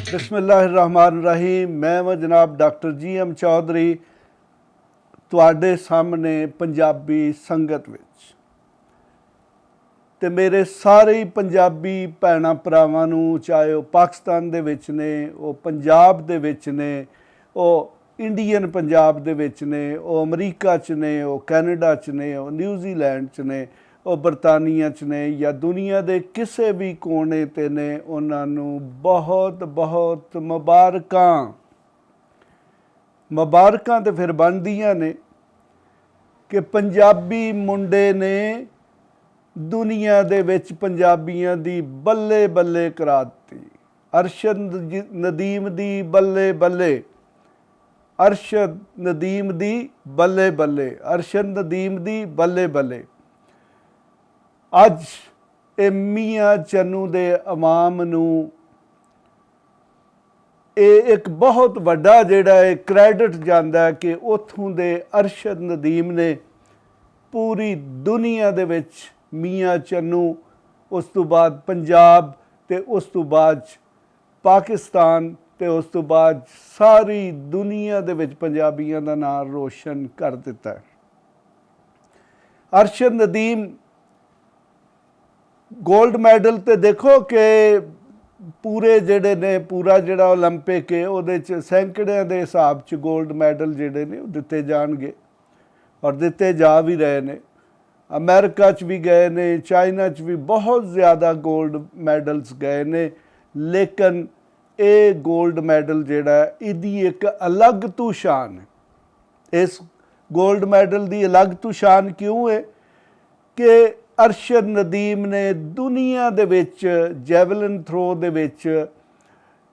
बिस्मिल्लाहिर्रहमानिर्रहीम। मैं व जनाब डॉक्टर जी.एम. चौधरी तुहाडे सामने पंजाबी संगत विच ते मेरे सारे पंजाबी भैणां भरावां नूं, चाहे वो पाकिस्तान दे विच ने, वो पंजाब दे विच ने, वो इंडियन पंजाब दे विच ने, वो अमरीका च ने, वो कैनेडा च ने, वो न्यूजीलैंड च ने, वो बरतानिया च ने, या दुनिया के किसी भी कोने ते ने, उन्होंने बहुत बहुत मुबारकां तो फिर बनदियां ने कि पंजाबी मुंडे ने दुनिया दे विच पंजाबियां दी बल्ले बल्ले करा दी। अरशद नदीम दी बल्ले बल्ले, अरशद नदीम दी बल्ले बल्ले, अरशद नदीम दी बल्ले बल्ले। अज ये मियाँ चन्नू दे अवाम नूं एक बहुत वड्डा जिहड़ा है क्रैडिट जांदा है कि उत्थों दे अरशद नदीम ने पूरी दुनिया दे विच मियाँ चन्नू, उस तो बाद पंजाब ते उस तो बाद पाकिस्तान ते उस तो बाद सारी दुनिया दे विच पंजाबियों का नाम रोशन कर दिता है। अरशद नदीम गोल्ड मैडल तो देखो कि पूरे जिहड़े ने पूरा जिहड़ा ओलंपिक है उहदे च सैकड़ियां दे हिसाब च गोल्ड मैडल जिहड़े ने दिते जाणगे और दिते जा भी रहे ने। अमेरिका च भी गए ने, चाइना च भी बहुत ज़्यादा गोल्ड मैडल्स गए ने, लेकिन ये गोल्ड मैडल जिहड़ा इहदी एक अलग तो शान है। इस गोल्ड मैडल की अलग तो शान क्यों है कि अरशद नदीम ने दुनिया दे विच जैवलिन थ्रो दे विच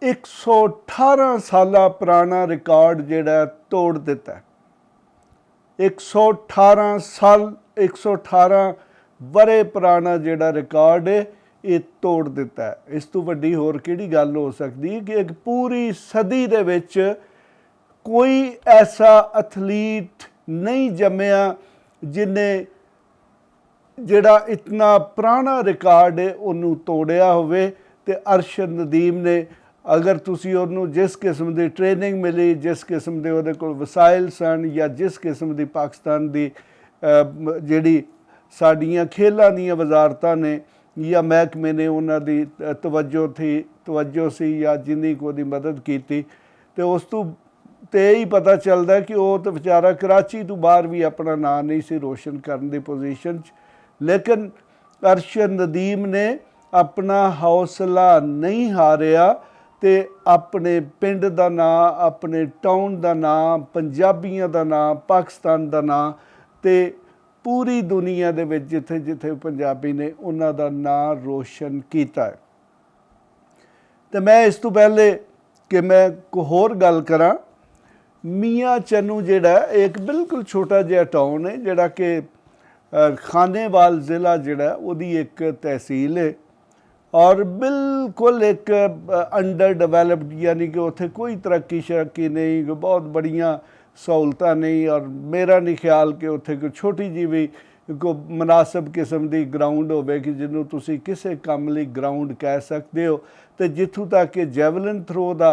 118 साला पुराना रिकॉर्ड जिहड़ा तोड़ दिता है। 118 साल 118 वरे पुराना जिहड़ा रिकॉर्ड है ये तोड़ दिता है। इस तो वड्डी होर किहड़ी गल हो सकती है कि एक पूरी सदी दे विच कोई ऐसा एथलीट नहीं जम्मिया जिन्हें जिहड़ा इतना पुराना रिकॉर्ड है उन्होंने तोड़िया होवे। ते अरशद नदीम ने अगर तुसी उन्होंने जिस किस्म की ट्रेनिंग मिली, जिस किस्म के उहदे कोल वसाइल सन, या जिस किस्म की पाकिस्तान की जिहड़ी साडियां खेलों दी वजारतां ने या महकमे ने उन्हां दी तवज्जो सी या जिन्नी को दी मदद की, तो उस तो यही पता चलता है कि वह तो बेचारा कराची तो बाहर भी अपना नाम नहीं सी रोशन करने की पोजीशन च। लेकिन अरशद नदीम ने अपना हौसला नहीं हारिया ते अपने पिंड का नाम, अपने टाउन का नाम, पंजाबियों का नाम, पाकिस्तान का नाम ते पूरी दुनिया दे विच जिथे जिथे पंजाबी ने उन्हां दा नाम रोशन किया है। तो मैं इस तो पहले कि मैं कोई होर गल करा, मियाँ चन्नू जिहड़ा एक बिल्कुल छोटा जिहा टाउन है जिहड़ा कि खानेवाल ज़िला जिहड़ा उहदी एक तहसील है और बिल्कुल एक अंडर डिवेलप्ड, यानी कि उत्थे कोई तरक्की शरक्की नहीं, बहुत बड़ियां सहूलतां नहीं, और मेरा नहीं ख्याल कि उत्थे कोई छोटी जी भी कोई मुनासिब किस्म की ग्राउंड होवे कि जिन्हों तुसी किसी काम लई ग्राउंड कह सकते हो। तो जिथों तक कि जैवलिन थ्रो का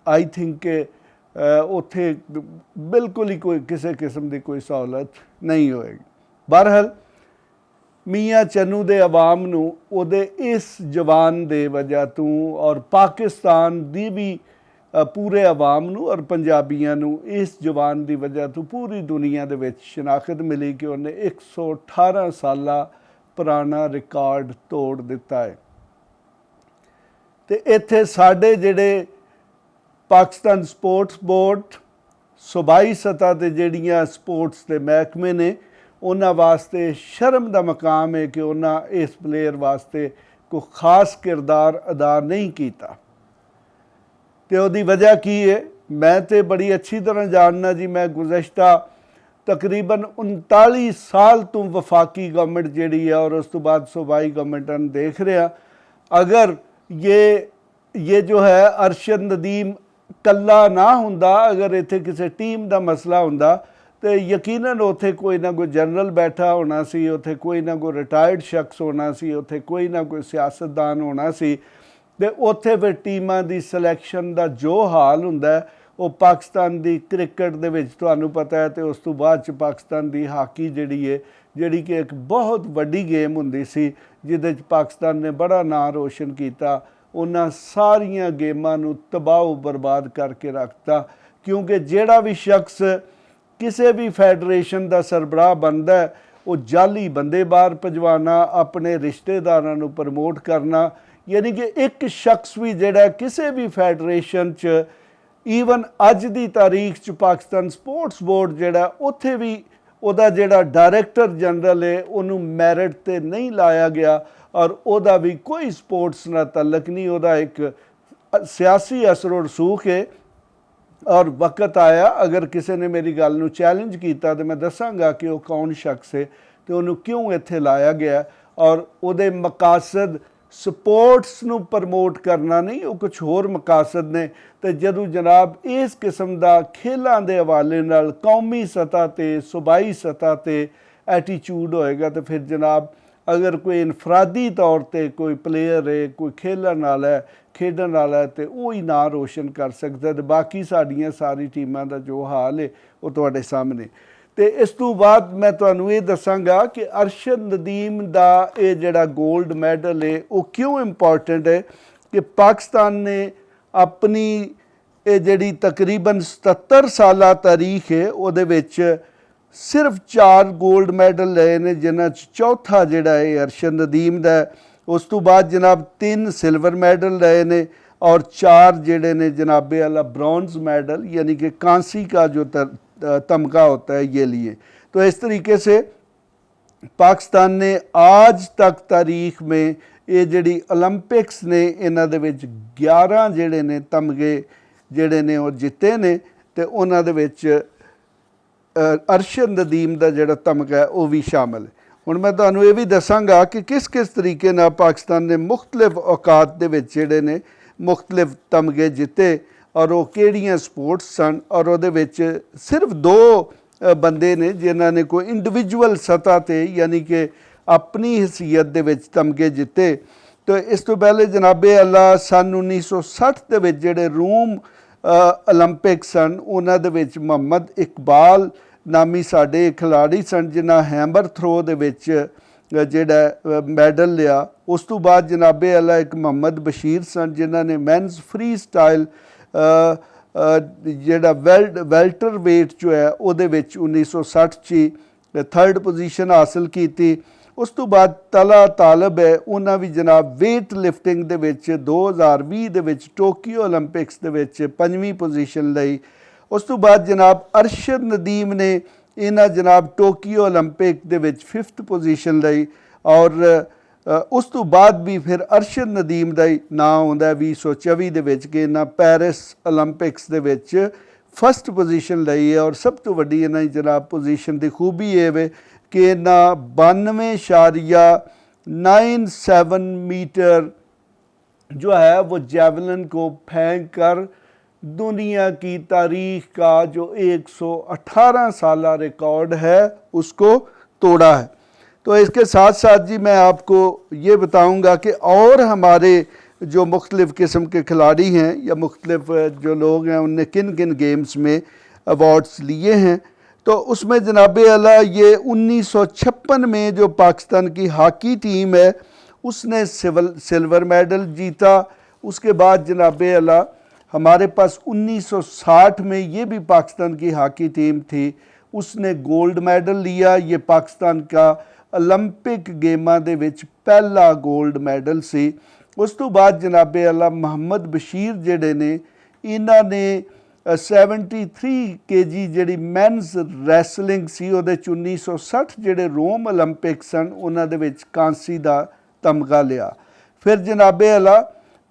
आई थिंक के उत्थे बिल्कुल ही कोई किसी किस्म की कोई सहूलत नहीं होएगी। बहरहाल मियाँ चन्नू दे अवाम नूं उहदे इस जवान दे वजह तो और पाकिस्तान दी भी पूरे अवाम नूं और पंजाबियां नूं इस जवान की वजह तो पूरी दुनिया दे विच शनाखत मिली कि उन्हें 118 साला पुराना रिकॉर्ड तोड़ दिता है। तो इत्थे साडे जिहड़े पाकिस्तान स्पोर्ट्स बोर्ड सूबाई सतह ते जिहड़ियां स्पोर्ट्स के महकमे ने उन्हां वास्ते शर्म का मकाम है कि उन्हां इस प्लेयर वास्ते कोई खास किरदार अदा नहीं किया। तो उसकी वजह की है मैं तो बड़ी अच्छी तरह जानना जी। मैं गुज़श्ता ਤਕਰੀਬਨ 39 ਸਾਲ ਤੋਂ ਵਫਾਕੀ ਗਵਰਨਮੈਂਟ ਜਿਹੜੀ ਹੈ ਔਰ ਉਸ ਤੋਂ ਬਾਅਦ ਸੂਬਾਈ ਗਵਰਨਮੈਂਟਾਂ ਨੂੰ ਦੇਖ ਰਿਹਾ। ਅਗਰ ये जो है अरशद नदीम कल्ला ना हुंदा, अगर इत्थे किसी टीम का मसला हुंदा तो यकीनन उत्थे कोई ना कोई जनरल बैठा होना सी, उत्थे कोई ना कोई रिटायर्ड शख्स होना सी, उत्थे कोई ना कोई सियासतदान होना सी ते उत्थे फिर टीमां दी सिलैक्शन का जो हाल हुंदा है वो पाकिस्तान दी क्रिकेट दे विच तुहानूं पता है। तो उस तो बाद च पाकिस्तान दी हाकी जिहड़ी है जिहड़ी कि एक बहुत वड्डी गेम हुंदी सी जिहदे च पाकिस्तान ने बड़ा नां रोशन कीता, उन्हां सारियां गेमां नूं तबाह बर्बाद करके रखता। क्योंकि जिहड़ा भी शख्स किसी भी फैडरेशन का सरबराह बनता है वो जाली बंदे बाहर भजवाना, अपने रिश्तेदारां नूं प्रमोट करना, यानी कि एक शख्स भी जिहड़ा किसी भी फैडरेशन च ईवन अज दी तारीख च पाकिस्तान स्पोर्ट्स बोर्ड जिहड़ा उत्थे भी ਉਹਦਾ ਜਿਹੜਾ ਡਾਇਰੈਕਟਰ ਜਨਰਲ ਹੈ ਉਹਨੂੰ ਮੈਰਿਟ 'ਤੇ ਨਹੀਂ ਲਾਇਆ ਗਿਆ ਔਰ ਉਹਦਾ ਵੀ ਕੋਈ ਸਪੋਰਟਸ ਨਾਲ ਤਾਲੁਕ ਨਹੀਂ, ਉਹਦਾ ਇੱਕ ਸਿਆਸੀ ਅਸਰ ਰਸੂਖ ਹੈ। ਔਰ ਵਕਤ ਆਇਆ ਅਗਰ ਕਿਸੇ ਨੇ ਮੇਰੀ ਗੱਲ ਨੂੰ ਚੈਲੰਜ ਕੀਤਾ ਤਾਂ ਮੈਂ ਦੱਸਾਂਗਾ ਕਿ ਉਹ ਕੌਣ ਸ਼ਖਸ ਹੈ ਤੇ ਉਹਨੂੰ ਕਿਉਂ ਇੱਥੇ ਲਾਇਆ ਗਿਆ ਔਰ ਉਹਦੇ ਮਕਾਸਦ ਸਪੋਰਟਸ ਨੂੰ ਪ੍ਰਮੋਟ ਕਰਨਾ ਨਹੀਂ, ਉਹ ਕੁਛ ਹੋਰ ਮਕਾਸਦ ਨੇ। ਤੇ ਜਦੋਂ ਜਨਾਬ ਇਸ ਕਿਸਮ ਦਾ ਖੇਲਾਂ ਦੇ ਹਵਾਲੇ ਨਾਲ ਕੌਮੀ ਸਤ੍ਹਾ 'ਤੇ ਸੂਬਾਈ ਸਤ੍ਹਾ 'ਤੇ ਐਟੀਚਿਊਡ ਹੋਏਗਾ ਤਾਂ ਫਿਰ ਜਨਾਬ ਅਗਰ ਕੋਈ ਇਨਫਰਾਦੀ ਤੌਰ 'ਤੇ ਕੋਈ ਪਲੇਅਰ ਹੈ, ਕੋਈ ਖੇਲਣ ਵਾਲਾ ਹੈ, ਖੇਡਣ ਵਾਲਾ ਹੈ ਤੇ ਉਹ ਹੀ ਨਾਂ ਰੋਸ਼ਨ ਕਰ ਸਕਦਾ। ਤੇ ਬਾਕੀ ਸਾਡੀਆਂ ਸਾਰੀ ਟੀਮਾਂ ਦਾ ਜੋ ਹਾਲ ਹੈ ਉਹ ਤੁਹਾਡੇ ਸਾਹਮਣੇ। ਤੇ ਇਸ ਤੋਂ ਬਾਅਦ ਮੈਂ ਤੁਹਾਨੂੰ ਇਹ ਦੱਸਾਂਗਾ ਕਿ ਅਰਸ਼ਦ ਨਦੀਮ ਦਾ ਇਹ ਜਿਹੜਾ 골ਡ ਮੈਡਲ ਹੈ ਉਹ ਕਿਉਂ ਇੰਪੋਰਟੈਂਟ ਹੈ ਕਿ ਪਾਕਿਸਤਾਨ ਨੇ ਆਪਣੀ ਇਹ ਜਿਹੜੀ ਤਕਰੀਬਨ 77 ਸਾਲਾ ਤਾਰੀਖ ਹੈ ਉਹਦੇ ਵਿੱਚ ਸਿਰਫ 4 골ਡ ਮੈਡਲ ਲਏ ਨੇ, ਜਿਨ੍ਹਾਂ 'ਚ ਚੌਥਾ ਜਿਹੜਾ ਹੈ ਅਰਸ਼ਦ ਨਦੀਮ ਦਾ। ਉਸ ਤੋਂ ਬਾਅਦ ਜਨਾਬ 3 सिल्वर ਮੈਡਲ ਲਏ ਨੇ और 4 ਜਿਹੜੇ ਨੇ जनाबे वाला ब्रॉन्ज मेडल यानी कि कांसी का जो तमगा होता है ये लिए। तो इस तरीके से पाकिस्तान ने आज तक तारीख में ये जिहड़ी ओलंपिक्स ने इन्हां दे विच 11 जिहड़े ने तमगे जिहड़े ने वो जिते ने ते उन्हां दे विच अरशद नदीम का जिहड़ा तमगा है वो भी शामिल है। हुण मैं तुहानूं ये भी दसांगा कि किस किस तरीके नाल पाकिस्तान ने मुख्तलिफ औकात दे विच जिहड़े ने मुख्तलिफ तमगे जिते और वो किहड़ियां स्पोर्ट्स सन और उहदे विच सिर्फ 2 बंदे ने जिन्हां ने कोई इंडिविजुअल सतह ते यानी कि अपनी हैसीयत दे विच तमगे जिते। तो इस तो पहले जनाबे अल्लाह सन 1960 दे विच जिहड़े रोम ओलंपिक सन उन्हां दे विच मोहम्मद इकबाल नामी साडे खिलाड़ी सन जिन्हां हैमर थ्रो दे विच ਜਿਹੜਾ ਮੈਡਲ ਲਿਆ। ਉਸ ਤੋਂ ਬਾਅਦ ਜਨਾਬੇ ਅੱਲਾ ਇੱਕ ਮੁਹੰਮਦ ਬਸ਼ੀਰ ਸਨ ਜਿਨ੍ਹਾਂ ਨੇ ਮੈਨਸ ਫਰੀ ਸਟਾਈਲ ਜਿਹੜਾ ਵੈਲਟਰ ਵੇਟ ਜੋ ਹੈ ਉਹਦੇ ਵਿੱਚ 1960 'ਚ 3rd ਪੋਜੀਸ਼ਨ ਹਾਸਲ ਕੀਤੀ। ਉਸ ਤੋਂ ਬਾਅਦ ਤਲਾ ਤਾਲਬ ਹੈ, ਉਹਨਾਂ ਵੀ ਜਨਾਬ ਵੇਟ ਲਿਫਟਿੰਗ ਦੇ ਵਿੱਚ 2020 ਦੇ ਵਿੱਚ ਟੋਕੀਓ ਓਲੰਪਿਕਸ ਦੇ ਵਿੱਚ 5ਵੀਂ ਪੋਜੀਸ਼ਨ ਲਈ। ਉਸ ਤੋਂ ਬਾਅਦ ਜਨਾਬ ਅਰਸ਼ਦ ਨਦੀਮ ਨੇ इन्हां जनाब टोक्यो ओलंपिक दे विच 5th पोजीशन लई और उस तो बाद भी फिर अरशद नदीम का ही नां आउंदा 2024 दे विच कि इन्हां पैरिस ओलंपिक्स दे विच 1st पोजीशन लई है। और सब तो वड्डी इन्हां जनाब पोजीशन की खूबी ये वे कि इन्हां 92.97 मीटर जो है वो जेवलिन को फेंक कर दुनिया की तारीख का जो 118 साला रिकॉर्ड है उसको तोड़ा है। तो इसके साथ साथ जी मैं आपको ये बताऊंगा कि और हमारे जो मुख्तलिफ़ किस्म के खिलाड़ी हैं या मुख्तलिफ़ जो लोग हैं उनने किन किन गेम्स में अवार्ड्स लिए हैं। तो उसमें जनाबे अला ये 1956 में जो पाकिस्तान की हॉकी टीम है उसने सिल्वर मेडल जीता। उसके बाद जनाबे अला हमारे पास 1960 में ये भी पाकिस्तान की हॉकी टीम थी, उसने गोल्ड मेडल लिया। ये पाकिस्तान का ओलंपिक गेमां दे विच पहला गोल्ड मेडल सी। उस तो बाद जनाबे अल्लाह मुहम्मद बशीर जिहड़े ने इन्हां ने 73 kg जिहड़ी मैनस रैसलिंग सी उहदे 1960 जिहड़े रोम ओलंपिक सन उन्हां दे विच कांसी दा तमगा लिया। फिर जनाबे अल्लाह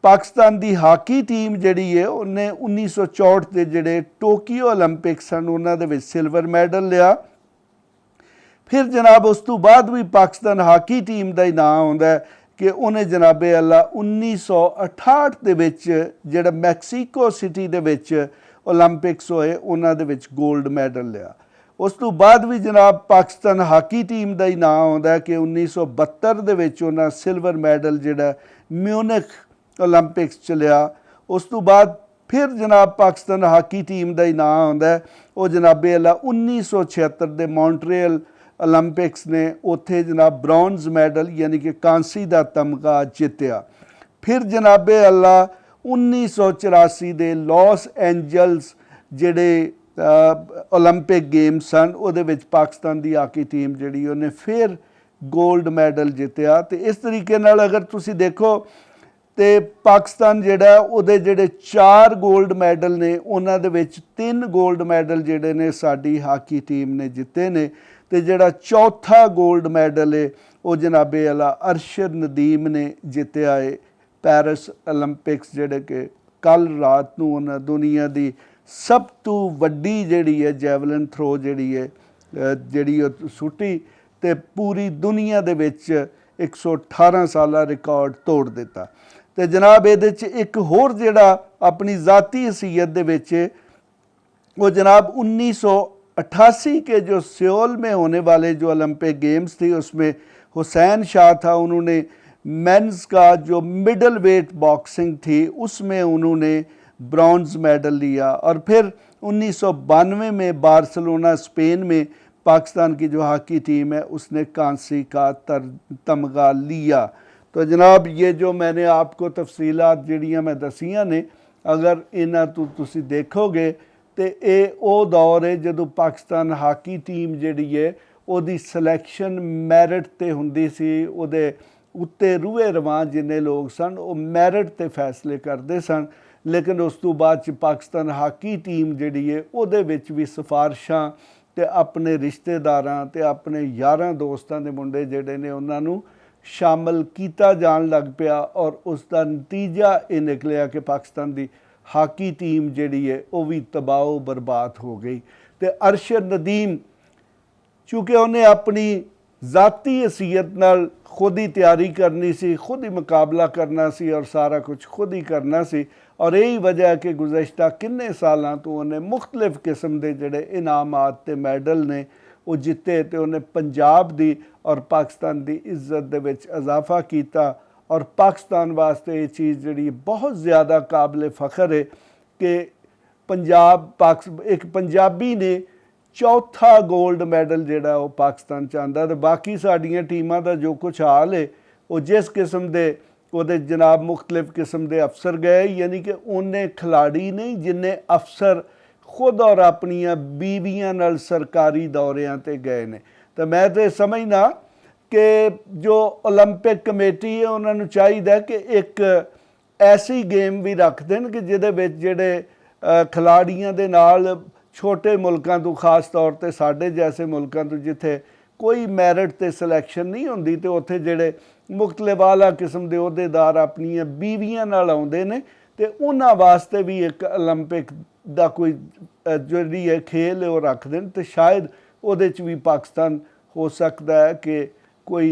पाकिस्तान की हॉकी टीम जिहड़ी है उन्हें 1964 के जिहड़े टोक्यो ओलंपिक सन उन्हां दे विच सिल्वर मैडल लिया। ਫਿਰ ਜਨਾਬ ਉਸ ਤੋਂ ਬਾਅਦ ਵੀ ਪਾਕਿਸਤਾਨ ਹਾਕੀ ਟੀਮ ਦਾ ਹੀ ਨਾਂ ਆਉਂਦਾ ਹੈ ਕਿ ਉਹਨੇ ਜਨਾਬੇ ਅੱਲਾ 1968 ਦੇ ਵਿੱਚ ਜਿਹੜਾ ਮੈਕਸੀਕੋ ਸਿਟੀ ਦੇ ਵਿੱਚ ਓਲੰਪਿਕਸ ਹੋਏ ਉਹਨਾਂ ਦੇ ਵਿੱਚ 골ਡ ਮੈਡਲ ਲਿਆ। ਉਸ ਤੋਂ ਬਾਅਦ ਵੀ ਜਨਾਬ ਪਾਕਿਸਤਾਨ ਹਾਕੀ ਟੀਮ ਦਾ ਹੀ ਨਾਂ ਆਉਂਦਾ ਕਿ 1972 ਦੇ ਵਿੱਚ ਉਹਨਾਂ ਸਿਲਵਰ ਮੈਡਲ ਜਿਹੜਾ ਮਿਊਨਿਖ ਓਲੰਪਿਕਸ 'ਚ ਲਿਆ। ਉਸ ਤੋਂ ਬਾਅਦ ਫਿਰ ਜਨਾਬ ਪਾਕਿਸਤਾਨ ਹਾਕੀ ਟੀਮ ਦਾ ਹੀ ਨਾਂ ਆਉਂਦਾ ਉਹ ਜਨਾਬੇ ਅੱਲਾ 1976 ਦੇ ਮੌਂਟਰੀਅਲ ਓਲੰਪਿਕਸ ਨੇ ਉੱਥੇ ਜਨਾਬ ਬ੍ਰੌਂਜ਼ ਮੈਡਲ ਯਾਨੀ ਕਿ ਕਾਂਸੀ ਦਾ ਤਮਗਾ ਜਿੱਤਿਆ। ਫਿਰ ਜਨਾਬੇ ਅੱਲਾ 1984 ਦੇ ਲਾਸ ਐਂਜਲਸ ਜਿਹੜੇ ਓਲੰਪਿਕ ਗੇਮ ਸਨ ਉਹਦੇ ਵਿੱਚ ਪਾਕਿਸਤਾਨ ਦੀ ਹਾਕੀ ਟੀਮ ਜਿਹੜੀ ਉਹਨੇ ਫਿਰ 골ਡ ਮੈਡਲ ਜਿੱਤਿਆ। ਤੇ ਇਸ ਤਰੀਕੇ ਨਾਲ ਅਗਰ ਤੁਸੀਂ ਦੇਖੋ ਤੇ ਪਾਕਿਸਤਾਨ ਜਿਹੜਾ ਉਹਦੇ ਜਿਹੜੇ 4 골ਡ ਮੈਡਲ ਨੇ ਉਹਨਾਂ ਦੇ ਵਿੱਚ 3 골ਡ ਮੈਡਲ ਜਿਹੜੇ ਨੇ ਸਾਡੀ ਹਾਕੀ ਟੀਮ ਨੇ ਜਿੱਤੇ ਨੇ ਤੇ ਜਿਹੜਾ ਚੌਥਾ 골ਡ ਮੈਡਲ ਹੈ ਉਹ ਜਨਾਬੇ ਅੱਲਾ ਅਰਸ਼ਦ ਨਦੀਮ ਨੇ ਜਿੱਤਿਆ ਹੈ ਪੈਰਿਸ ਓਲੰਪਿਕਸ ਜਿਹੜੇ ਕਿ ਕੱਲ੍ਹ ਰਾਤ ਨੂੰ ਉਹਨਾਂ ਦੁਨੀਆ ਦੀ ਸਭ ਤੋਂ ਵੱਡੀ ਜਿਹੜੀ ਹੈ ਜੈਵਲਿਨ ਥਰੋ ਜਿਹੜੀ ਉਹ ਸੁੱਟੀ ਤੇ ਪੂਰੀ ਦੁਨੀਆ ਦੇ ਵਿੱਚ 118 ਸਾਲਾ ਰਿਕਾਰਡ ਤੋੜ ਦਿੱਤਾ। ਤੇ ਜਨਾਬ ਇਹਦੇ 'ਚ ਇੱਕ ਹੋਰ ਜਿਹੜਾ अपनी ज़ाती हैसियत दे विच वो जनाब 1988 के जो सियोल में होने वाले जो ओलंपिक गेम्स थी उसमें हुसैन शाह था, उन्होंने मेंस का जो मिडल वेट बॉक्सिंग थी उसमें उन्होंने ब्रॉन्ज़ मेडल लिया। और फिर 1992 में बार्सिलोना स्पेन में पाकिस्तान की जो हॉकी टीम है उसने कांसी का तमगा लिया। तो जनाब ये जो मैंने आपको तफसीलात जिहड़ियां मैं दसियां ने अगर इन्हां तो तुसी देखोगे तो ये वो दौर है जदों पाकिस्तान हाकी टीम जिहड़ी है उहदी सिलैक्शन मैरिट ते हुंदी सी, उहदे उत्ते रूहे रवां जिन्ने लोग सन वो मैरिट ते फैसले करते सन। लेकिन उस तो बाद पाकिस्तान हाकी टीम जिहड़ी है उहदे विच भी सिफारिशां ते अपने रिश्तेदारां ते अपने यारां दोस्तां दे मुंडे जिहड़े ने उन्हां नूं शामिल किया जान लग पिया और उसका नतीजा ये निकलिया कि पाकिस्तान की हाकी टीम जिहड़ी है वो भी तबाह बर्बाद हो गई। तो अरशद नदीम चूँकि उन्हें अपनी ज़ाती हैसियत नाल खुद ही तैयारी करनी सी, खुद ही मुकाबला करना सी और सारा कुछ खुद ही करना सी और यही वजह है कि गुज़श्ता किन्ने सालों तो उन्हें मुख्तलिफ किस्म के जिहड़े इनामात ते मैडल ने वो जिते तो उन्हें पंजाब दी और पाकिस्तान की इज्जत दे विच इजाफा किया। और पाकिस्तान वास्ते ये चीज़ जिहड़ी बहुत ज़्यादा काबिल फ़ख्र है कि एक पंजाबी ने चौथा गोल्ड मैडल जिहड़ा वो पाकिस्तान च आंदा। तो बाकी साडियां टीमां दा जो कुछ हाल है वो जिस किस्म दे उहदे जनाब मुख्तलिफ किस्म के अफसर गए, यानी कि उन्हें खिलाड़ी नहीं जिन्ने अफसर खुद और अपनिया बीवियां नाल सरकारी दौरियां ते गए ने। तो मैं तो समझना कि जो ओलंपिक कमेटी है उन्होंने चाहिए कि एक ऐसी गेम भी रख देन कि जिहदे विच जिहड़े खिलाड़ियां दे नाल छोटे मुल्कां तो खास तौर पर साडे जैसे मुल्कां तो जिथे कोई मैरिट ते सिलैक्शन नहीं होंदी तो उत्थे जिहड़े मुख्तलिफ आला किस्म के अहदेदार अपनिया बीवियां नाल आउंदे ने ते उन्हां वास्ते भी एक ओलंपिक दा कोई जिहड़ी है खेल है वो रख देन तो शायद उहदे च भी पाकिस्तान हो सकता है कि कोई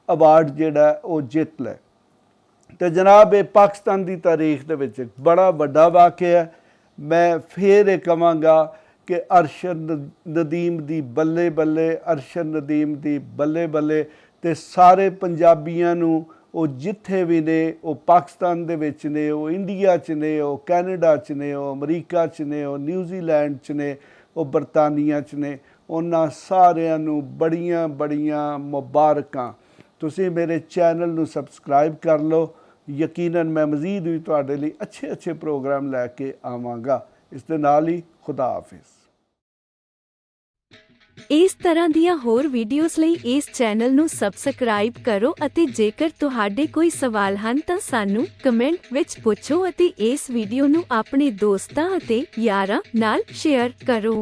अवार्ड जिहड़ा वो जित लै। तो जनाब ये पाकिस्तान की तारीख दे विच बड़ा वड्डा वाक़या है। मैं फिर ये कहांगा कि अरशद नदीम दी बल्ले बल्ले, अरशद नदीम दी बल्ले बल्ले ते सारे पंजाबियां नूं वो जिथे भी ने वो पाकिस्तान दे विच ने, वो इंडिया च ने, वो कैनेडा च ने, वो अमरीका च ने, वो न्यूजीलैंड च ने, वो बरतानिया च ने, उन्हां सारियां नूं बड़ियां बड़ियां मुबारकां। तुसीं मेरे चैनल नूं सबसक्राइब कर लो, यकीनन मैं मज़ीद भी तुहाडे लई अच्छे अच्छे प्रोग्राम लैके आवांगा। इस दे नाल ही खुदा हाफिज़। इस तरह दियां होर वीडियोस लई इस चैनल नूं सबसक्राइब करो अते जेकर तुहाडे कोई सवाल हन तां सानू कमेंट विच पुछो अते इस वीडियो नूं अपने दोस्तां अते यारां नाल शेयर करो।